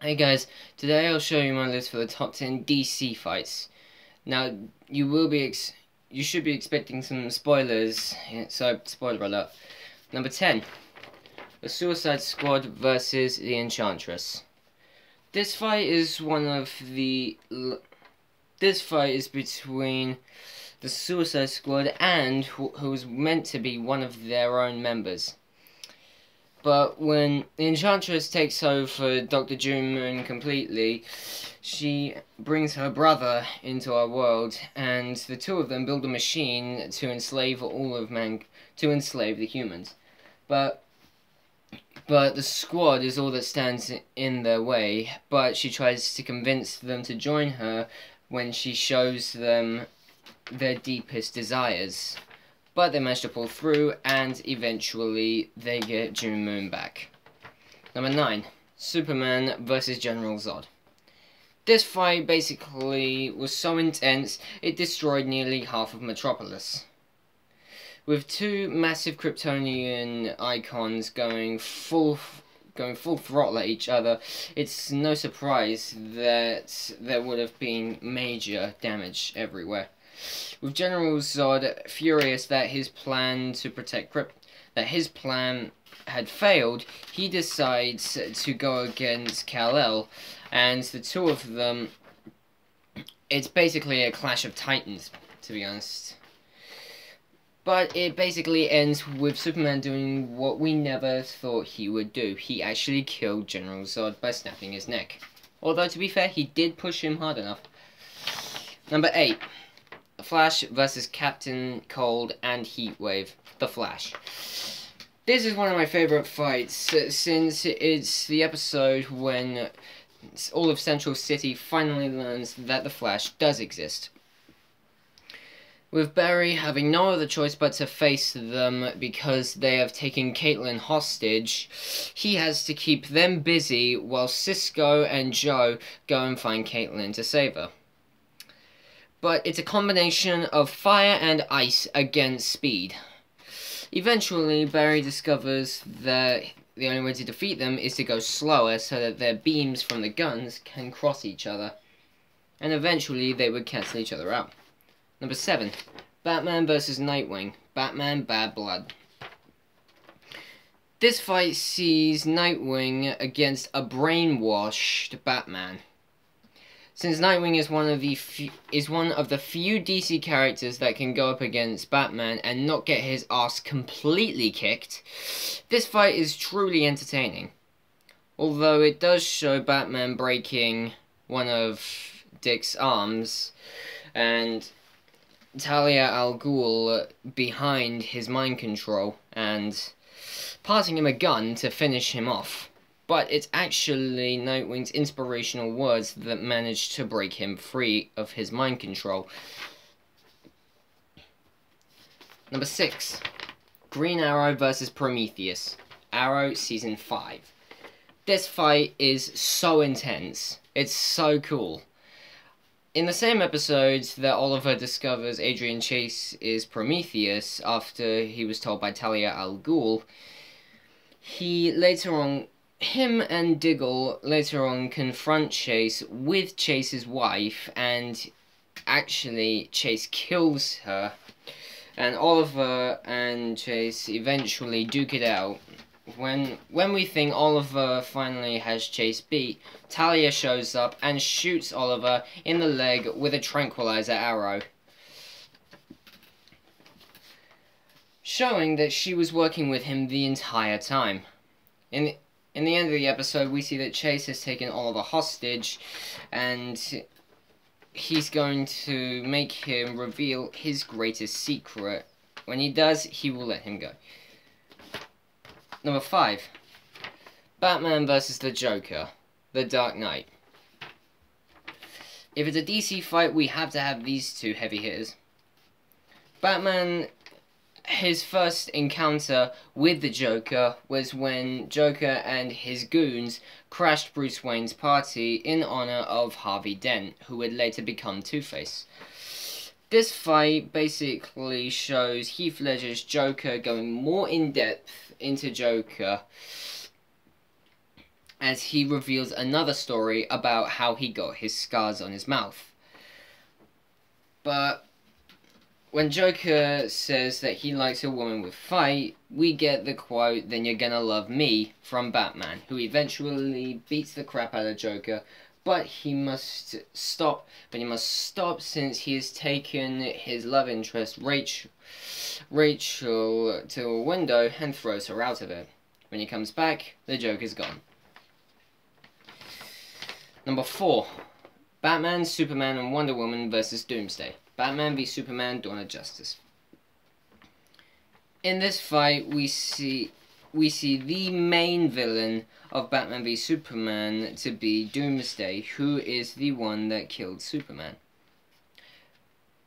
Hey guys, today I'll show you my list for the top 10 DC fights. Now, you should be expecting some spoilers, so spoiler alert. Number 10, the Suicide Squad versus the Enchantress. This fight is between the Suicide Squad and who's meant to be one of their own members. But when the Enchantress takes over Dr. Doom completely, she brings her brother into our world, and the two of them build a machine to enslave the humans. But the squad is all that stands in their way, but she tries to convince them to join her when she shows them their deepest desires. But they manage to pull through, and eventually they get June Moon back. Number 9, Superman vs. General Zod. This fight basically was so intense, it destroyed nearly half of Metropolis. With two massive Kryptonian icons going full throttle at each other, it's no surprise that there would have been major damage everywhere. With General Zod furious that his plan had failed, he decides to go against Kal-El, and the two of them, it's basically a clash of titans, to be honest. But it basically ends with Superman doing what we never thought he would do. He actually killed General Zod by snapping his neck. Although, to be fair, he did push him hard enough. Number 8. The Flash vs. Captain Cold and Heatwave. The Flash. This is one of my favourite fights, since it's the episode when all of Central City finally learns that the Flash does exist. With Barry having no other choice but to face them because they have taken Caitlin hostage, he has to keep them busy while Cisco and Joe go and find Caitlin to save her. But it's a combination of fire and ice against speed. Eventually, Barry discovers that the only way to defeat them is to go slower so that their beams from the guns can cross each other. And eventually, they would cancel each other out. Number 7. Batman vs. Nightwing. Batman Bad Blood. This fight sees Nightwing against a brainwashed Batman. Since Nightwing is one of the few DC characters that can go up against Batman and not get his ass completely kicked, this fight is truly entertaining. Although it does show Batman breaking one of Dick's arms, and Talia al Ghul behind his mind control, and passing him a gun to finish him off. But it's actually Nightwing's inspirational words that managed to break him free of his mind control. Number 6. Green Arrow vs. Prometheus. Arrow Season 5. This fight is so intense. It's so cool. In the same episode that Oliver discovers Adrian Chase is Prometheus after he was told by Talia al Ghul, him and Diggle later on confront Chase with Chase's wife, and actually Chase kills her, and Oliver and Chase eventually duke it out. When we think Oliver finally has Chase beat, Talia shows up and shoots Oliver in the leg with a tranquilizer arrow, showing that she was working with him the entire time. In the end of the episode, we see that Chase has taken Oliver hostage, and he's going to make him reveal his greatest secret. When he does, he will let him go. Number 5. Batman vs. the Joker. The Dark Knight. If it's a DC fight, we have to have these two heavy hitters. Batman, his first encounter with the Joker was when Joker and his goons crashed Bruce Wayne's party in honor of Harvey Dent, who would later become Two-Face. This fight basically shows Heath Ledger's Joker going more in depth into Joker as he reveals another story about how he got his scars on his mouth. But when Joker says that he likes a woman with fight, we get the quote, "Then you're gonna love me," from Batman, who eventually beats the crap out of Joker, but he must stop. Since he has taken his love interest, Rachel, to a window and throws her out of it. When he comes back, the Joker's gone. Number 4. Batman, Superman, and Wonder Woman vs. Doomsday. Batman v Superman, Dawn of Justice. In this fight, we see the main villain of Batman v Superman to be Doomsday, who is the one that killed Superman.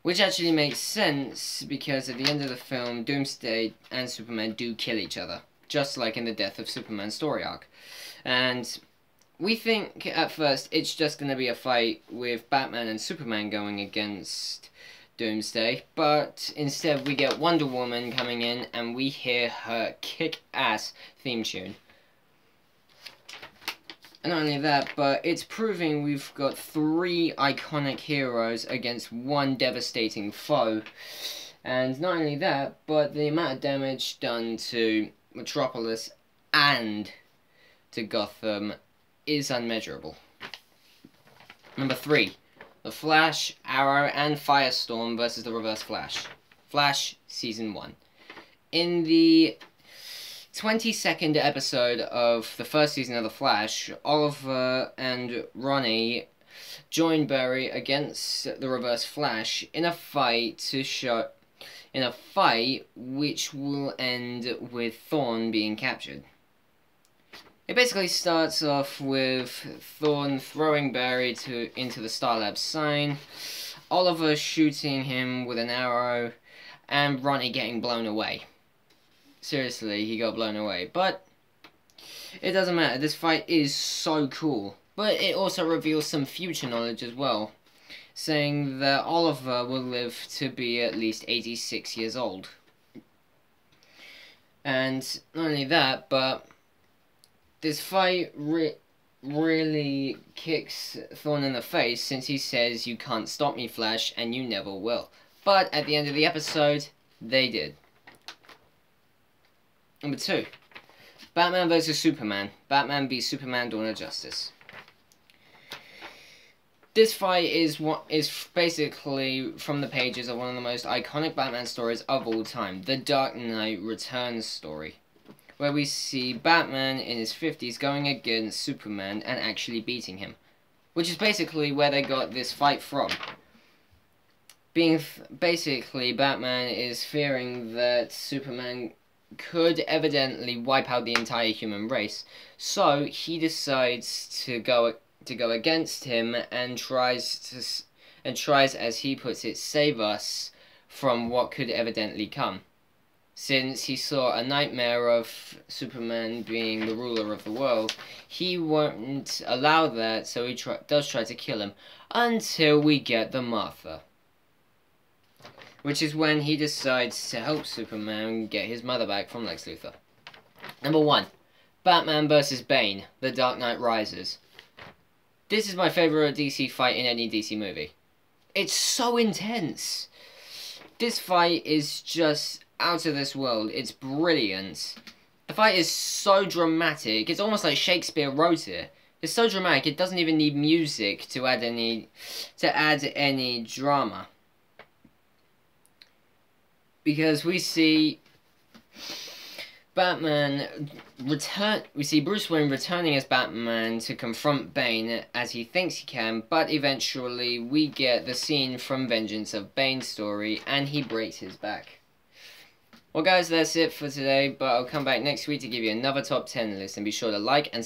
Which actually makes sense, because at the end of the film, Doomsday and Superman do kill each other, just like in the Death of Superman story arc. And we think at first it's just going to be a fight with Batman and Superman going against Doomsday, but instead we get Wonder Woman coming in and we hear her kick-ass theme tune. And not only that, but it's proving we've got 3 iconic heroes against 1 devastating foe. And not only that, but the amount of damage done to Metropolis and to Gotham is unmeasurable. Number 3. The Flash, Arrow, and Firestorm versus the Reverse Flash. Flash, Season 1. In the 22nd episode of the first season of The Flash, Oliver and Ronnie join Barry against the Reverse Flash in a fight which will end with Thorn being captured. It basically starts off with Thorn throwing Barry into the Starlab sign, Oliver shooting him with an arrow, and Ronnie getting blown away. Seriously, he got blown away. But it doesn't matter, this fight is so cool. But it also reveals some future knowledge as well, saying that Oliver will live to be at least 86 years old. And not only that, but this fight really kicks Thorn in the face, since he says, "You can't stop me, Flash, and you never will." But at the end of the episode, they did. Number 2. Batman vs Superman. Batman v Superman, Dawn of Justice. This fight is basically from the pages of one of the most iconic Batman stories of all time, the Dark Knight Returns story, where we see Batman in his 50s going against Superman and actually beating him, which is basically where they got this fight from. Basically, Batman is fearing that Superman could evidently wipe out the entire human race, so he decides to go against him and tries, as he puts it, save us from what could evidently come. Since he saw a nightmare of Superman being the ruler of the world, he won't allow that, so he does try to kill him, until we get the Martha. Which is when he decides to help Superman get his mother back from Lex Luthor. Number 1. Batman vs Bane, The Dark Knight Rises. This is my favourite DC fight in any DC movie. It's so intense. This fight is just out of this world. It's brilliant. The fight is so dramatic. It's almost like Shakespeare wrote it. It's so dramatic. It doesn't even need music to add any drama. Because we see we see Bruce Wayne returning as Batman to confront Bane as he thinks he can, but eventually we get the scene from Vengeance of Bane's story and he breaks his back. Well guys, that's it for today, but I'll come back next week to give you another top 10 list, and be sure to like and subscribe.